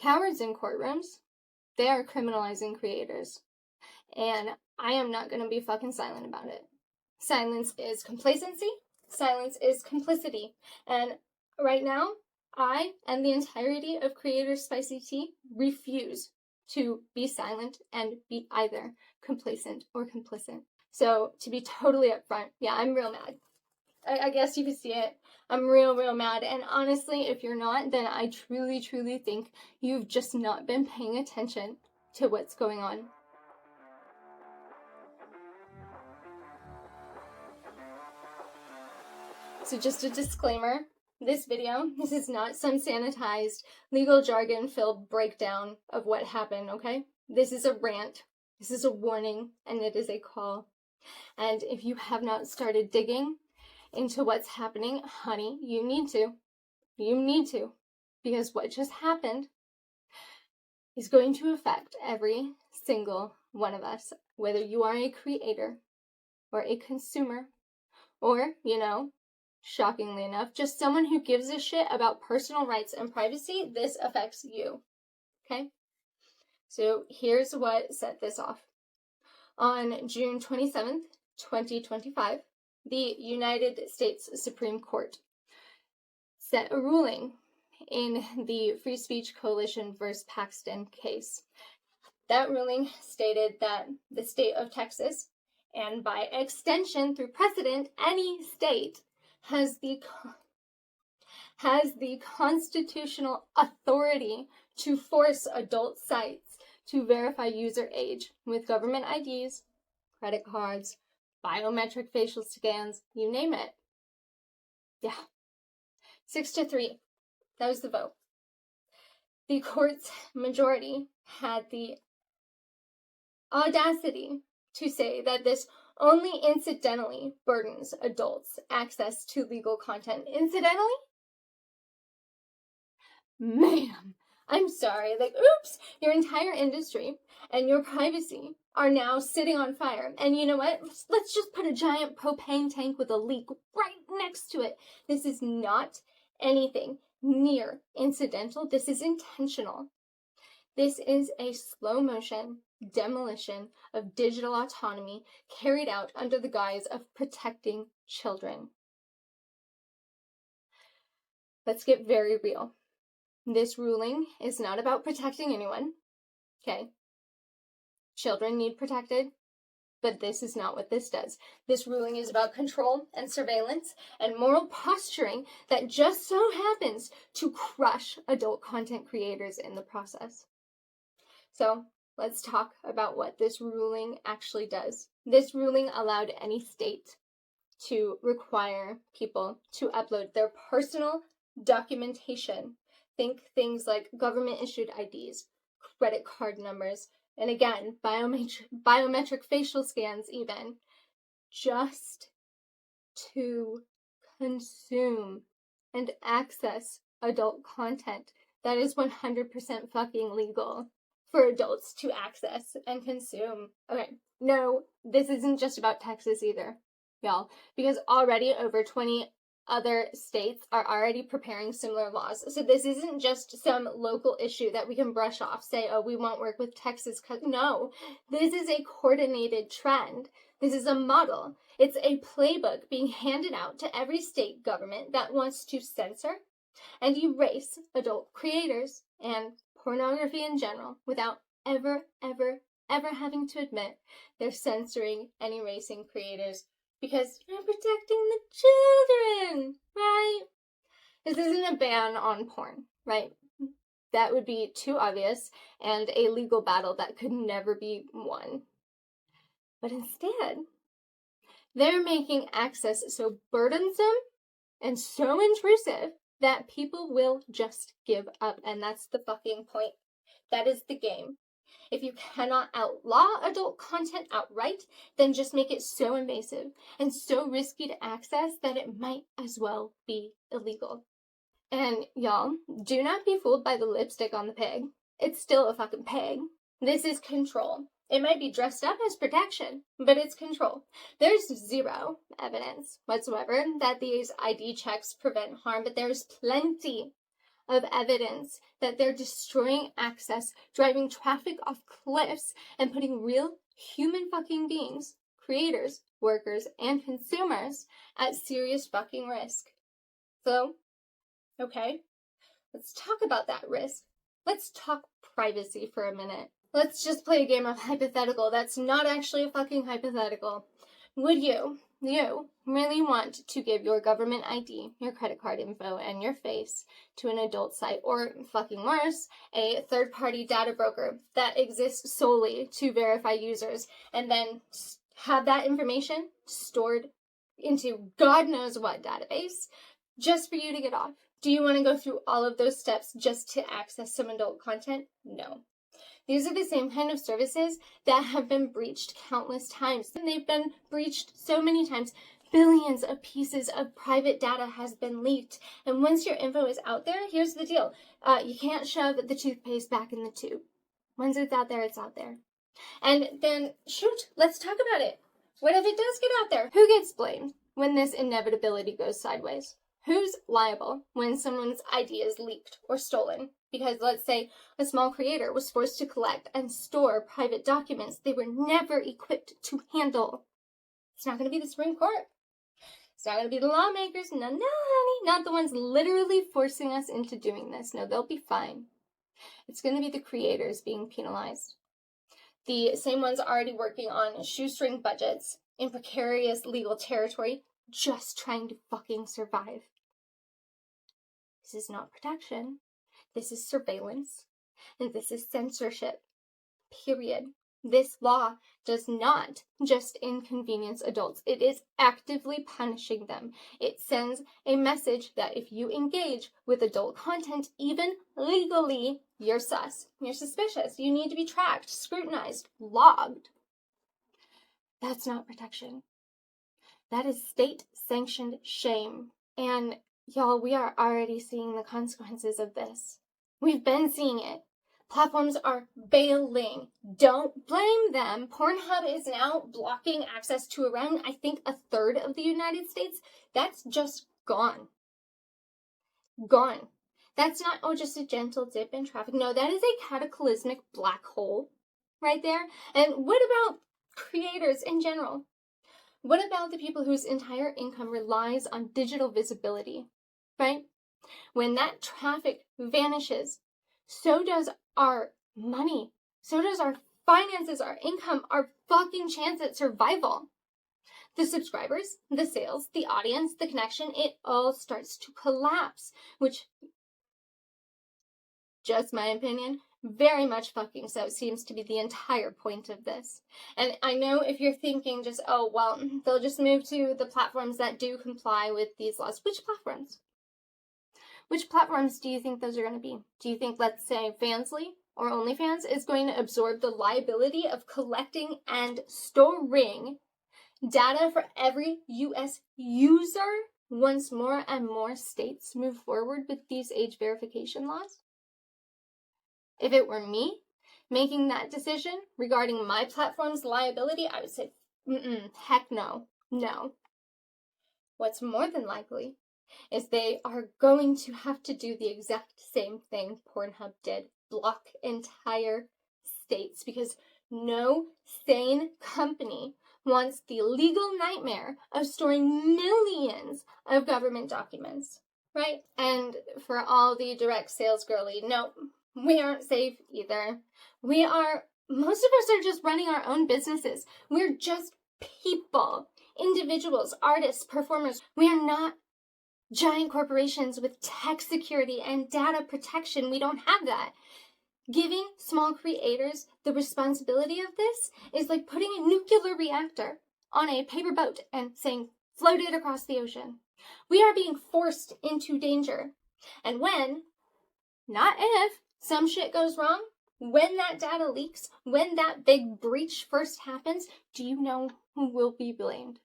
Cowards in courtrooms, they are criminalizing creators. And I am not going to be fucking silent about it. Silence is complacency. Silence is complicity. And right now, I and the entirety of Creators Spicy Tea refuse to be silent and be either complacent or complicit. So to be totally upfront, yeah, I'm real mad. I guess you can see it. I'm real mad. And honestly, if you're not, then I truly think you've just not been paying attention to what's going on. So just a disclaimer, this is not some sanitized, legal jargon-filled breakdown of what happened, okay? This is a rant, this is a warning, and it is a call. And if you have not started digging into what's happening, honey, you need to. You need to. Because what just happened is going to affect every single one of us, whether you are a creator or a consumer or, shockingly enough, just someone who gives a shit about personal rights and privacy. This affects you, okay? So here's what set this off. On June 27th, 2025, the United States Supreme Court set a ruling in the Free Speech Coalition versus Paxton case. That ruling stated that the state of Texas, and by extension through precedent, any state, has the constitutional authority to force adult sites to verify user age with government IDs, credit cards, biometric facial scans, you name it. Yeah. 6-3. That was the vote. The court's majority had the audacity to say that this only incidentally burdens adults' access to legal content. Incidentally? Ma'am, I'm sorry. Oops, your entire industry and your privacy are now sitting on fire. And you know what? Let's just put a giant propane tank with a leak right next to it. This is not anything near incidental. This is intentional. This is a slow motion demolition of digital autonomy carried out under the guise of protecting children. Let's get very real. This ruling is not about protecting anyone, okay? Children need protected, but this is not what this does. This ruling is about control and surveillance and moral posturing that just so happens to crush adult content creators in the process. So, let's talk about what this ruling actually does. This ruling allowed any state to require people to upload their personal documentation. Think things like government-issued IDs, credit card numbers, and again, biometric facial scans even, just to consume and access adult content that is 100% fucking legal for adults to access and consume. Okay, no, this isn't just about Texas either, y'all, because already over 20 other states are already preparing similar laws. So this isn't just some local issue that we can brush off, say, oh, we won't work with Texas. No, this is a coordinated trend. This is a model. It's a playbook being handed out to every state government that wants to censor and erase adult creators and pornography in general without ever having to admit they're censoring and erasing creators because you're protecting the children, right? This isn't a ban on porn, right? That would be too obvious and a legal battle that could never be won. But instead, they're making access so burdensome and so intrusive that people will just give up, and that's the fucking point. That is the game. If you cannot outlaw adult content outright, then just make it so invasive and so risky to access that it might as well be illegal. And y'all, do not be fooled by the lipstick on the pig. It's still a fucking pig. This is control. It might be dressed up as protection, but it's control. There's zero evidence whatsoever that these ID checks prevent harm, but there's plenty of evidence that they're destroying access, driving traffic off cliffs, and putting real human fucking beings, creators, workers, and consumers at serious fucking risk. So, okay, let's talk about that risk. Let's talk privacy for a minute. Let's just play a game of hypothetical that's not actually a fucking hypothetical. Would you really want to give your government ID, your credit card info, and your face to an adult site, or fucking worse, a third-party data broker that exists solely to verify users, and then have that information stored into God knows what database just for you to get off? Do you want to go through all of those steps just to access some adult content? No. These are the same kind of services that have been breached countless times. And they've been breached so many times. Billions of pieces of private data has been leaked. And once your info is out there, here's the deal. You can't shove the toothpaste back in the tube. Once it's out there, it's out there. And then, shoot, let's talk about it. What if it does get out there? Who gets blamed when this inevitability goes sideways? Who's liable when someone's ID is leaked or stolen? Because let's say a small creator was forced to collect and store private documents they were never equipped to handle. It's not going to be the Supreme Court. It's not going to be the lawmakers. No, honey. Not the ones literally forcing us into doing this. No, they'll be fine. It's going to be the creators being penalized. The same ones already working on shoestring budgets in precarious legal territory, just trying to fucking survive. This is not protection. This is surveillance. And this is censorship. Period. This law does not just inconvenience adults. It is actively punishing them. It sends a message that if you engage with adult content, even legally, you're sus. You're suspicious. You need to be tracked, scrutinized, logged. That's not protection. That is state-sanctioned shame. And y'all, we are already seeing the consequences of this. We've been seeing it. Platforms are bailing. Don't blame them. Pornhub is now blocking access to around, I think, a third of the United States. That's just gone. Gone. That's not, just a gentle dip in traffic. No, that is a cataclysmic black hole right there. And what about creators in general? What about the people whose entire income relies on digital visibility, right? When that traffic vanishes, so does our money. So does our finances, our income, our fucking chance at survival. The subscribers, the sales, the audience, the connection, it all starts to collapse, which, just my opinion, very much fucking so seems to be the entire point of this. And I know if you're thinking just, oh, well, they'll just move to the platforms that do comply with these laws. Which platforms? Which platforms do you think those are going to be? Do you think, let's say, Fansly or OnlyFans is going to absorb the liability of collecting and storing data for every U.S. user once more and more states move forward with these age verification laws? If it were me making that decision regarding my platform's liability, I would say, heck no, no. What's more than likely is they are going to have to do the exact same thing Pornhub did, block entire states, because no sane company wants the legal nightmare of storing millions of government documents, right? And for all the direct sales girly, no, we aren't safe either. Most of us are just running our own businesses. We're just people, individuals, artists, performers. We are not giant corporations with tech security and data protection. We don't have that. Giving small creators the responsibility of this is like putting a nuclear reactor on a paper boat and saying, float it across the ocean. We are being forced into danger. And when, not if, some shit goes wrong, when that data leaks, when that big breach first happens, do you know who will be blamed?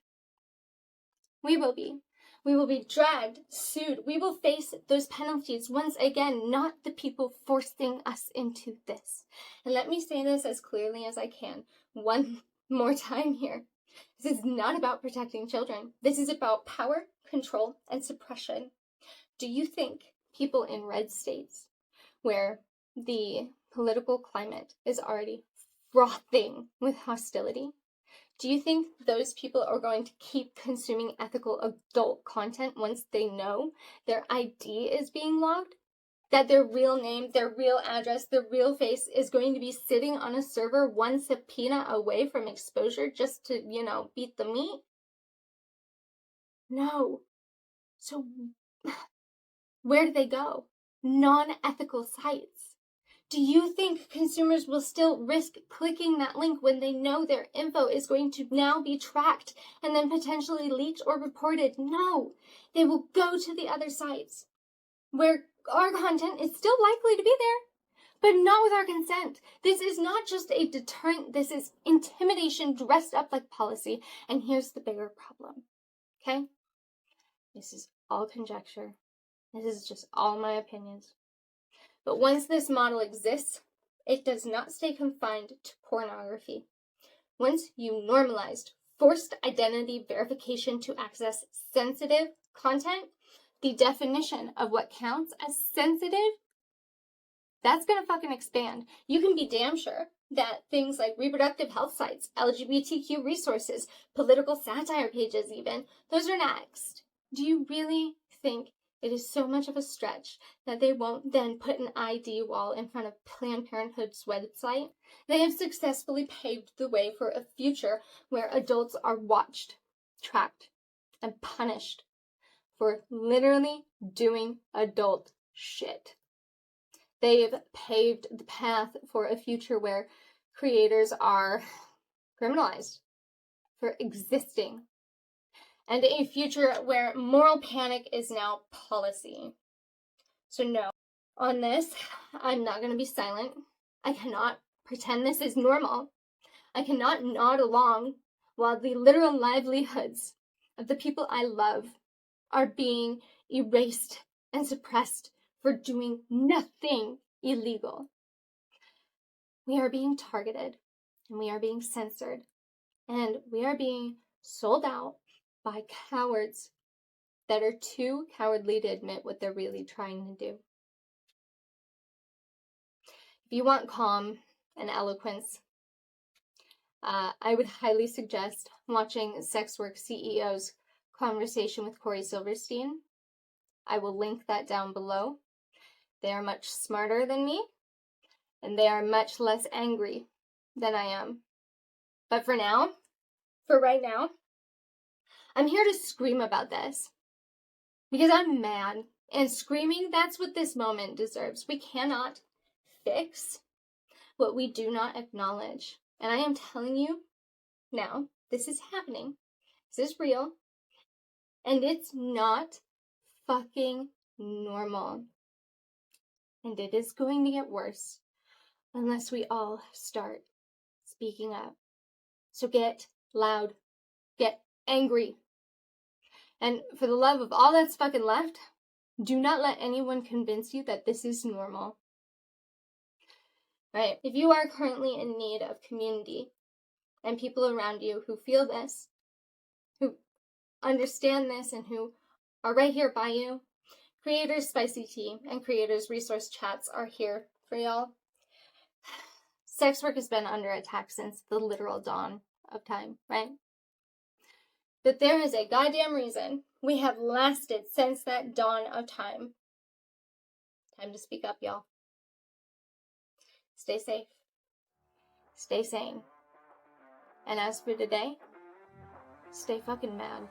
We will be. We will be dragged, sued. We will face those penalties once again, not the people forcing us into this. And let me say this as clearly as I can one more time here. This is not about protecting children. This is about power, control, and suppression. Do you think people in red states where the political climate is already frothing with hostility, do you think those people are going to keep consuming ethical adult content once they know their ID is being logged? That their real name, their real address, their real face is going to be sitting on a server one subpoena away from exposure just to, beat the meat? No. So where do they go? Non-ethical sites. Do you think consumers will still risk clicking that link when they know their info is going to now be tracked and then potentially leaked or reported? No. They will go to the other sites where our content is still likely to be there, but not with our consent. This is not just a deterrent, this is intimidation dressed up like policy. And here's the bigger problem, okay? This is all conjecture. This is just all my opinions. But once this model exists, it does not stay confined to pornography. Once you normalized forced identity verification to access sensitive content, the definition of what counts as sensitive, that's gonna fucking expand. You can be damn sure that things like reproductive health sites, LGBTQ resources, political satire pages even, those are next. Do you really think it is so much of a stretch that they won't then put an ID wall in front of Planned Parenthood's website? They have successfully paved the way for a future where adults are watched, tracked, and punished for literally doing adult shit. They've paved the path for a future where creators are criminalized for existing, and a future where moral panic is now policy. So no, on this, I'm not going to be silent. I cannot pretend this is normal. I cannot nod along while the literal livelihoods of the people I love are being erased and suppressed for doing nothing illegal. We are being targeted, and we are being censored, and we are being sold out by cowards that are too cowardly to admit what they're really trying to do. If you want calm and eloquence, I would highly suggest watching Sexwork CEO's conversation with Corey Silverstein. I will link that down below. They are much smarter than me, and they are much less angry than I am. But for right now, I'm here to scream about this because I'm mad, and screaming, that's what this moment deserves. We cannot fix what we do not acknowledge. And I am telling you now, this is happening. This is real. And it's not fucking normal. And it is going to get worse unless we all start speaking up. So get loud. Get angry. And for the love of all that's fucking left, do not let anyone convince you that this is normal. Right? If you are currently in need of community and people around you who feel this, who understand this, and who are right here by you, Creators Spicy Tea and Creators Resource Chats are here for y'all. Sex work has been under attack since the literal dawn of time, right? But there is a goddamn reason we have lasted since that dawn of time. Time to speak up, y'all. Stay safe. Stay sane. And as for today, stay fucking mad.